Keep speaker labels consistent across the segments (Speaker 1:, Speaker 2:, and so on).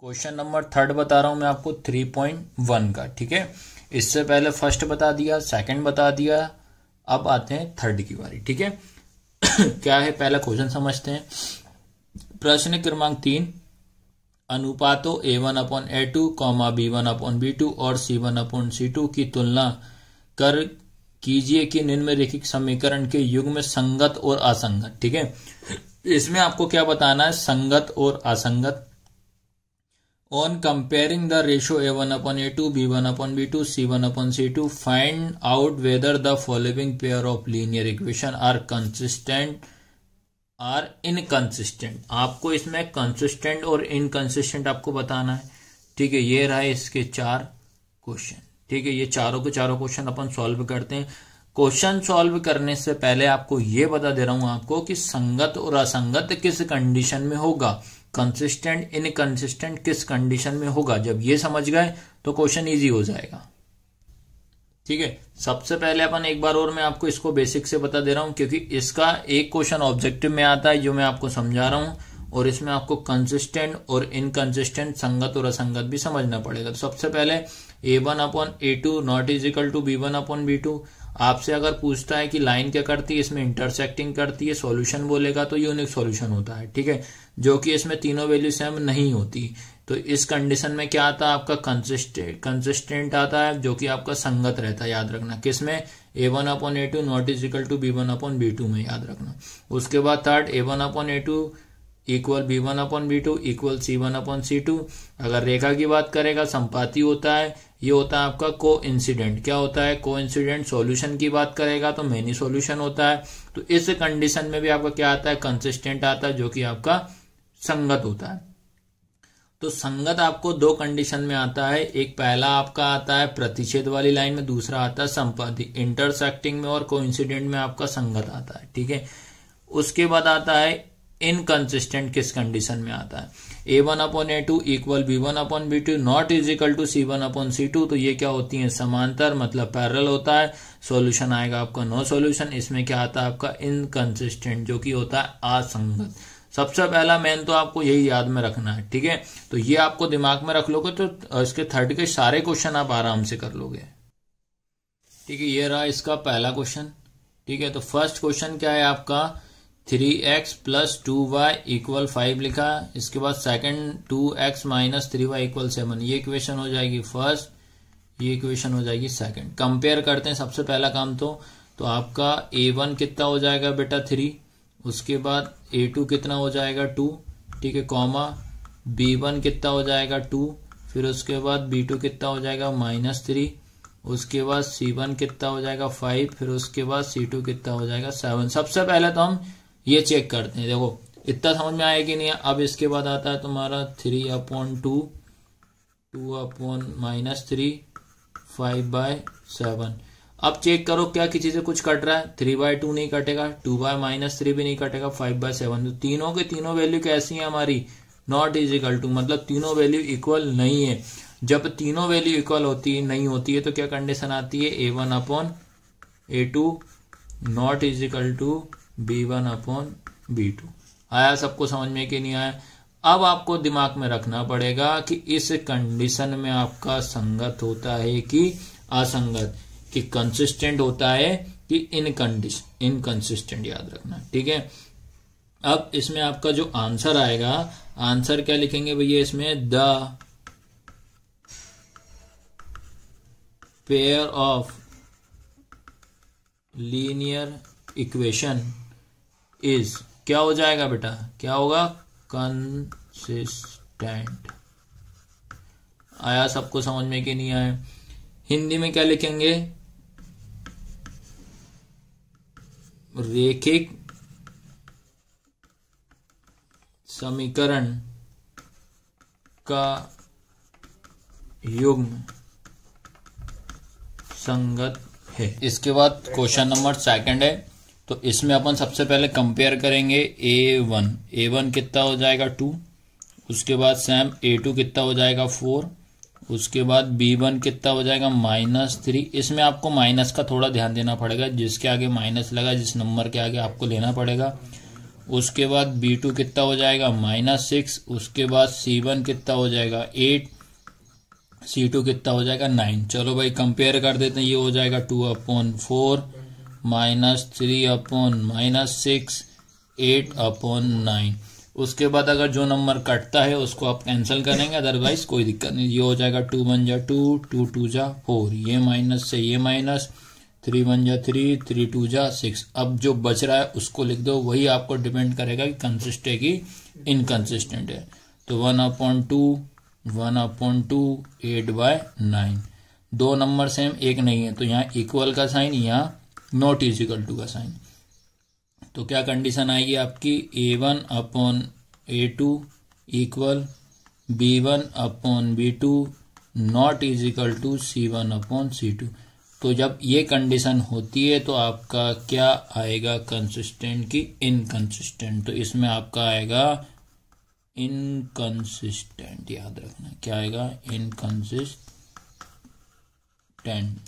Speaker 1: Question number 3 बता रहा हूं मैं आपको 3.1 का। ठीक है, इससे पहले फर्स्ट बता दिया, सेकंड बता दिया, अब आते हैं थर्ड की बारी। ठीक है क्या है पहला क्वेश्चन समझते हैं। प्रश्न क्रमांक 3, अनुपातों A1/A2, B1/B2 और C1/C2 की तुलना कर कीजिए कि निम्नलिखित समीकरण के युग्म संगत और असंगत। ठीक है, इसमें आपको क्या बताना है, संगत और असंगत। On comparing the ratio A1/A2, B1/B2, C1/C2, find out whether the following pair of linear equation are consistent or inconsistent। आपको इसमें consistent और inconsistent आपको बताना है। ठीक है, ये रहा इसके 4 क्वेश्चन। ठीक है, ये चारों के चारों क्वेश्चन अपन सॉल्व करते हैं। क्वेश्चन सॉल्व करने से पहले आपको ये बता दे रहा हूं आपको कि संगत और असंगत किस कंडीशन में होगा, कंसिस्टेंट इनकंसिस्टेंट किस कंडीशन में होगा। जब ये समझ गए तो क्वेश्चन इजी हो जाएगा। ठीक है, सबसे पहले अपन एक बार और मैं आपको इसको बेसिक से बता दे रहा हूं, क्योंकि इसका एक क्वेश्चन ऑब्जेक्टिव में आता है जो मैं आपको समझा रहा हूं, और इसमें आपको कंसिस्टेंट और इनकंसिस्टेंट, संगत और असंगत भी समझना पड़ेगा। तो सबसे पहले A1/A2 not is equal to B1/B2। आपसे अगर पूछता है कि लाइन क्या करती है, इसमें इंटरसेक्टिंग करती है, सॉल्यूशन बोलेगा तो यूनिक सॉल्यूशन होता है। ठीक है, जो कि इसमें तीनों वैल्यू सेम नहीं होती, तो इस कंडीशन में क्या आता है आपका कंसिस्टेंट आता है, जो कि आपका संगत रहता है। याद रखना किसमें, A1/A2 not is equal to B1/B2 में, याद रखना। उसके बाद third A1/A2 equal B1/B2 equal C1/C2। अगर रेखा की बात करेगा संपाती होता है, ये होता है आपका को इंसिडेंट। क्या होता है, को इंसिडेंट। सॉल्यूशन की बात करेगा तो मेनी सॉल्यूशन होता है। तो इस कंडीशन में भी आपका क्या आता है, कंसिस्टेंट आता है, जो कि आपका संगत होता है। तो संगत आपको 2 कंडीशन में आता है, एक पहला आपका आता है प्रतिच्छेद वाली लाइन में, दूसरा आता है संपाती। इंटरसेक्टिंग में और कोइंसिडेंट में आपका संगत आता है। ठीक है, उसके बाद आता है इनकंसिस्टेंट किस कंडीशन में आता है, A1/A2 equal B1/B2 not is equal to C1/C2। तो ये क्या होती है, समांतर, मतलब पैरेलल होता है। सॉल्यूशन आएगा आपका नो सॉल्यूशन। इसमें क्या आता है आपका इनकंसिस्टेंट, जो कि होता है असंगत। सबसे पहला मेन तो आपको यही याद में रखना है। ठीक है, तो ये आपको दिमाग में रख लोगे तो इसके थर्ड के सारे क्वेश्चन आप आराम से कर लोगे। ठीक है, ये रहा इसका पहला क्वेश्चन। ठीक है, तो फर्स्ट क्वेश्चन क्या है आपका, 3x + 2y = 5 लिखा। इसके बाद सेकंड 2x - 3y = 7। ये इक्वेशन हो जाएगी फर्स्ट, ये इक्वेशन हो जाएगी सेकंड। कंपेयर करते हैं सबसे पहला काम तो आपका A1 कितना हो जाएगा बेटा 3, उसके बाद A2 कितना हो जाएगा 2। ठीक है, कॉमा B1 कितना हो जाएगा 2, फिर उसके बाद B2 कितना हो जाएगा -3, उसके बाद C1 कितना हो जाएगा 5, फिर उसके बाद C2 कितना हो जाएगा 7। सबसे पहले तो हम ये चेक करते हैं। देखो इतना समझ में आया कि नहीं। अब इसके बाद आता है तुम्हारा 3/2, 2/- 3, 5/7। अब चेक करो क्या किसी से कुछ कट रहा है, 3/2 नहीं कटेगा, 2/- 3 भी नहीं कटेगा, 5/7। तो तीनों के तीनों वैल्यू कैसी है हमारी, नॉट इज इक्वल टू, मतलब तीनों वैल्यू इक्वल नहीं है। जब तीनों वैल्यू इक्वल नहीं होती है तो क्या कंडीशन आती है, A1/A2 not is equal to B1/B2। आया सबको समझ में कि नहीं आया। अब आपको दिमाग में रखना पड़ेगा कि इस कंडीशन में आपका संगत होता है कि असंगत, कि कंसिस्टेंट होता है कि इनकंसिस्टेंट, याद रखना। ठीक है, अब इसमें आपका जो आंसर आएगा, आंसर क्या लिखेंगे भैया इसमें, the pair of linear equation is, क्या हो जाएगा बेटा, क्या होगा, कंसिस्टेंट। आया सबको समझ में कि नहीं आया। हिंदी में क्या लिखेंगे, रेखिक समीकरण का युग्म संगत है। इसके बाद क्वेश्चन नंबर सेकंड है, तो इसमें अपन सबसे पहले कंपेयर करेंगे A1 कितना हो जाएगा 2, उसके बाद सेम A2 कितना हो जाएगा 4, उसके बाद B1 कितना हो जाएगा -3। इसमें आपको माइनस का थोड़ा ध्यान देना पड़ेगा, जिसके आगे माइनस लगा जिस नंबर के आगे आपको लेना पड़ेगा। उसके बाद B2 कितना हो जाएगा -6, उसके बाद C1 कितना हो जाएगा 8, C2 कितना हो जाएगा 9। चलो भाई कंपेयर कर देते हैं, ये हो जाएगा 2/4 -3/-6 8/9। उसके बाद अगर जो नंबर कटता है उसको आप कैंसिल करेंगे, अदरवाइज कोई दिक्कत नहीं। ये हो जाएगा 2 1 जा 2, 2 2 जा 4, ये माइनस से ये माइनस, 3 1 जा 3, 3 2 जा 6। अब जो बच रहा है उसको लिख दो, वही आपको डिपेंड करेगा कि कंसिस्ट है कि इनकंसिस्टेंट है। तो 1/2 1/2 8/9। दो नंबर सेम एक नहीं है, तो यहाँ इक्वल का साइन, यहाँ नॉट इज इक्वल टू का साइन। तो क्या कंडीशन आएगी आपकी, A1/A2 equal B1/B2 not is equal to C1/C2। तो जब ये कंडीशन होती है तो आपका क्या आएगा, कंसिस्टेंट की इनकंसिस्टेंट। तो इसमें आपका आएगा इनकंसिस्टेंट, याद रखना क्या आएगा, इनकंसिस्टेंट,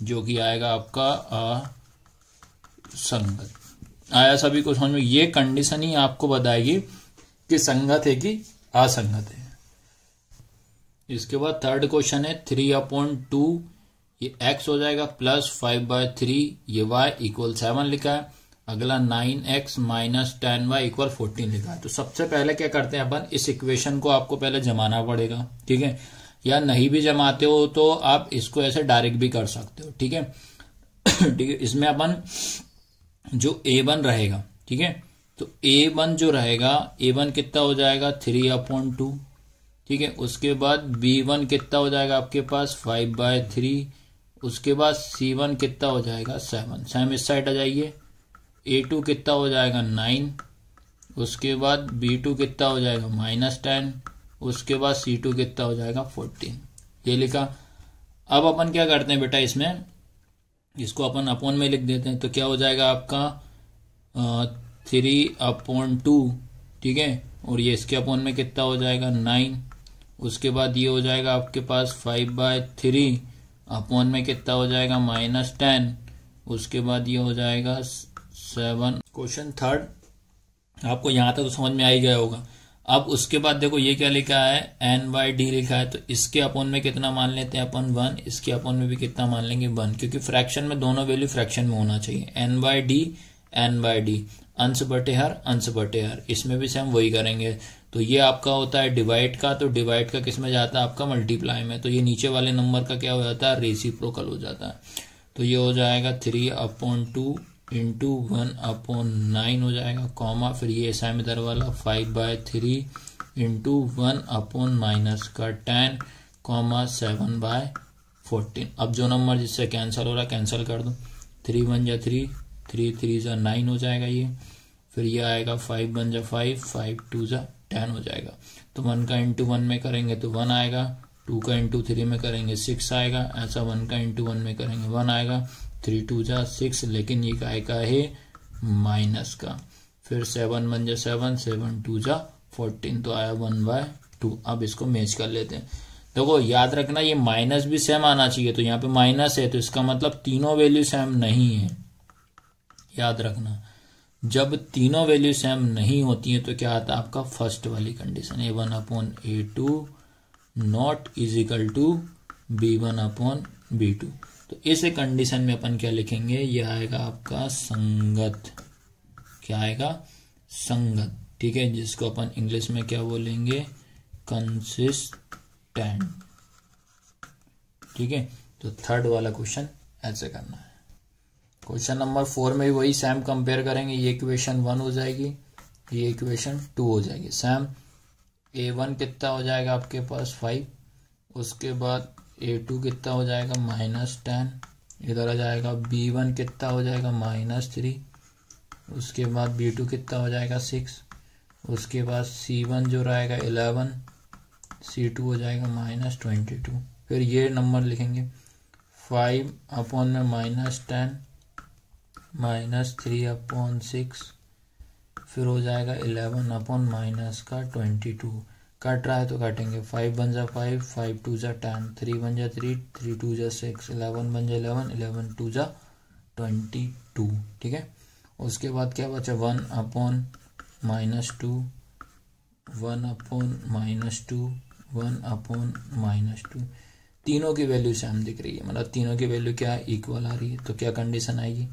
Speaker 1: जो कि आएगा आपका असंगत। आया सभी को समझ में? ये कंडीशन ही आपको बताएगी कि संगत है कि असंगत है। इसके बाद थर्ड क्वेश्चन है 3/2, ये x हो जाएगा +5/3, ये y = 7 लिखा है। अगला 9x - 10y = 14 लिखा है। तो सबसे पहले क्या करते हैं अपन, इस इक्वेशन को आपको पहले जमाना पड़ेगा, ठीक है। या नहीं भी जमाते हो तो आप इसको ऐसे डायरेक्ट भी कर सकते हो, ठीक है। ठीक है, इसमें अपन जो A1 रहेगा, ठीक है, तो A1 जो रहेगा, A1 कितना हो जाएगा 3/2, ठीक है। उसके बाद B1 कितना हो जाएगा आपके पास 5/3, उसके बाद C1 कितना हो जाएगा 7, सेम इस साइड आ जाइए। A2 कितना हो जाएगा 9, उसके बाद B2 कितना हो जाएगा -10, उसके बाद C2 कितना हो जाएगा 14, ये लिखा। अब अपन क्या करते हैं बेटा, इसमें इसको अपन अपॉन में लिख देते हैं। तो क्या हो जाएगा आपका 3/2, ठीक है, और ये इसके अपॉन में कितना हो जाएगा 9। उसके बाद ये हो जाएगा आपके पास 5/3, अपॉन में कितना हो जाएगा -10। उसके बाद ये हो जाएगा 7। क्वेश्चन थर्ड आपको यहाँ तक तो समझ में आ ही गया होगा। अब उसके बाद देखो ये क्या लिखा है, n/d लिखा है। तो इसके अपॉन में कितना मान लेते हैं अपन 1, इसके अपॉन में भी कितना मान लेंगे 1, क्योंकि फ्रैक्शन में दोनों वैल्यू फ्रैक्शन में होना चाहिए। n/d अंश बटे हर, अंश बटे हर, इसमें भी सेम वही करेंगे। तो ये आपका होता है डिवाइड का, तो डिवाइड का किस में जाता है आपका मल्टीप्लाई में। तो ये नीचे वाले नंबर का क्या हो जाता है, रेसिप्रोकल हो जाता है। तो ये हो जाएगा 3/2 इंटू 1/9 हो जाएगा, कॉमा, फिर ये ऐसा इधर वाला 5/3 इंटू 1/-10 कॉमा 7/14। अब जो नंबर जिससे कैंसिल हो रहा है कैंसिल कर दो। 3 1 जा 3, 3 3 जा 9 हो जाएगा ये। फिर ये आएगा 5 1 जा 5, 5 2 जा 10 हो जाएगा। तो 1 का इंटू 1 में करेंगे तो 1 आएगा, 2 का इंटू 3 में करेंगे 6 आएगा, ऐसा 1 का इंटू 1 में करेंगे 1 आएगा। 3 2 जा 6, लेकिन ये काय का है माइनस का। फिर 7 1 जा 7, 7 2 जा 14, तो आया 1/2। अब इसको मैच कर लेते हैं। देखो याद रखना ये माइनस भी सेम आना चाहिए, तो यहाँ पे माइनस है तो इसका मतलब तीनों वैल्यू सेम नहीं है। याद रखना जब तीनों वैल्यू सेम नहीं होती है तो क्या आता है आपका फर्स्ट वाली condition, A1/A2 not is equal to B1/B2। तो इस कंडीशन में अपन क्या लिखेंगे, ये आएगा आपका संगत। क्या आएगा, संगत, ठीक है, जिसको अपन इंग्लिश में क्या बोलेंगे, कंसिस्टेंट, ठीक है। तो थर्ड वाला क्वेश्चन ऐसे करना है। क्वेश्चन नंबर 4 में भी वही सेम कंपेयर करेंगे। ये इक्वेशन 1 हो जाएगी, ये इक्वेशन 2 हो जाएगी सेम। A1 कितना हो जाएगा आपके पास 5, उसके बाद A2 कितना हो जाएगा -10, इधर आ जाएगा B1 कितना हो जाएगा -3, उसके बाद B2 कितना हो जाएगा 6, उसके बाद C1 जो रहेगा 11, C2 हो जाएगा -22। फिर ये नंबर लिखेंगे 5/10 -3/6, फिर हो जाएगा 11/-22। कट रहा है तो काटेंगे, 5 1 जा 5, 5 2 जा 10, 3 1 जा 3, 3 2 जा 6, 11 1 जा 11, 11 2 जा 22, ठीक है। उसके बाद क्या बचा 1/, -2, 1/-2, 1/-2। तीनों की वैल्यू सेम दिख रही है, मतलब तीनों की वैल्यू क्या है, इक्वल आ रही है। तो क्या कंडीशन आएगी,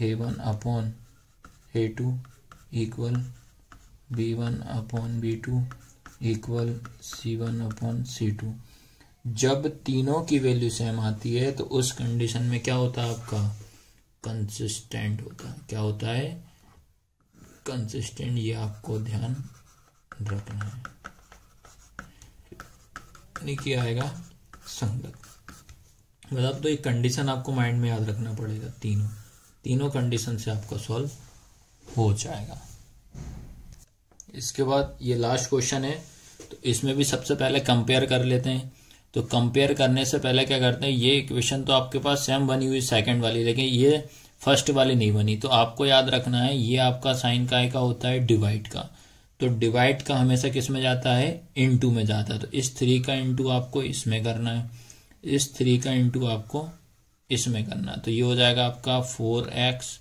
Speaker 1: a1/a2 equal b1/b2 equal c1/c2। जब तीनों की वैल्यू सेम आती है तो उस कंडीशन में क्या होता है, आपका कंसिस्टेंट होता है। क्या होता है, कंसिस्टेंट। ये आपको ध्यान रखना है, नहीं किया आएगा संगत। मतलब तो एक कंडीशन आपको माइंड में याद रखना पड़ेगा, तीनों कंडीशन से आपका सॉल्व हो जाएगा। इसके बाद ये लास्ट क्वेश्चन है, तो इसमें भी सबसे पहले कंपेयर कर लेते हैं। तो कंपेयर करने से पहले क्या करते हैं, ये इक्वेशन तो आपके पास सेम बनी हुई सेकंड वाली, लेकिन ये फर्स्ट वाली नहीं बनी। तो आपको याद रखना है, ये आपका साइन काय का होता है, डिवाइड का। तो डिवाइड का हमेशा किस में जाता है, इनटू में जाता है। तो इस 3 का इनटू आपको इसमें करना है, इस 3 का इनटू आपको इसमें करना है। तो ये हो जाएगा आपका 4x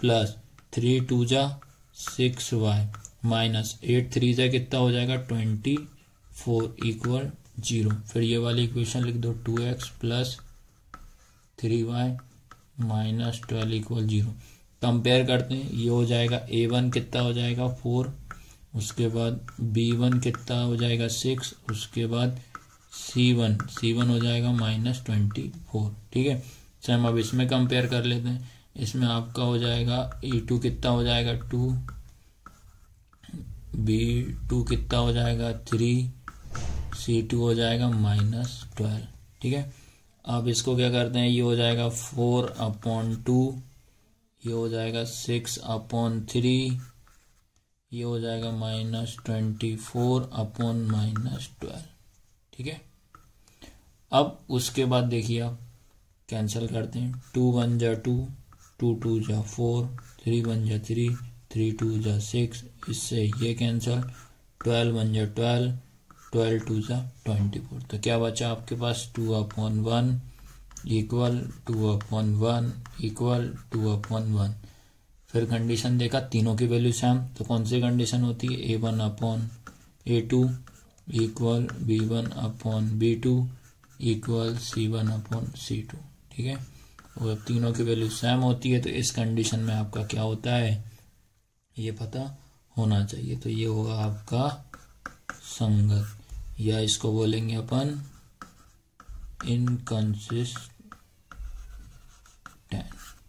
Speaker 1: प्लस 3 2 जा 6y माइनस 8 3 जा कितना हो जाएगा 24 इक्वल 0। फिर ये वाली इक्वेशन लिख दो, 2x plus 3y minus 12 equal 0। Compare करते हैं, ये हो जाएगा a1 कितना हो जाएगा 4, उसके बाद b1 कितना हो जाएगा 6, उसके बाद c1 हो जाएगा -24। ठीक है, सेम। अब इसमें कंपेयर कर लेते हैं, इसमें आपका हो जाएगा e2 कितना हो जाएगा 2, b2 कितना हो जाएगा 3, c2 हो जाएगा -12। ठीक है, अब इसको क्या करते हैं, ये हो जाएगा 4/2, ये हो जाएगा 6/3, ये हो जाएगा -24/12। ठीक है, अब उसके बाद देखिए आप कैंसिल करते हैं, 2 1 जा 2, 2 2 जा 4, 3 1 जा 3, 3 2 जा 6, इससे ये कैंसिल, 12 1 जा 12, 12 2 जा 24। तो क्या बचा आपके पास 2/1 इक्वल 2/1 इक्वल 2/1। फिर कंडीशन देखा, तीनों की वैल्यू सेम, तो कौन सी कंडीशन होती है, a1/a2 equal b1/b2 equal c1/c2। ठीक है, और जब तीनों की वैल्यू सेम होती है तो इस कंडीशन में आपका क्या होता है, ये पता होना चाहिए। तो ये होगा आपका संगत, या इसको बोलेंगे अपन इनकंसिस्टेंट।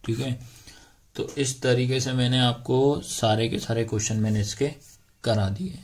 Speaker 1: ठीक है, तो इस तरीके से मैंने आपको सारे के सारे क्वेश्चन मैंने इसके करा दिए।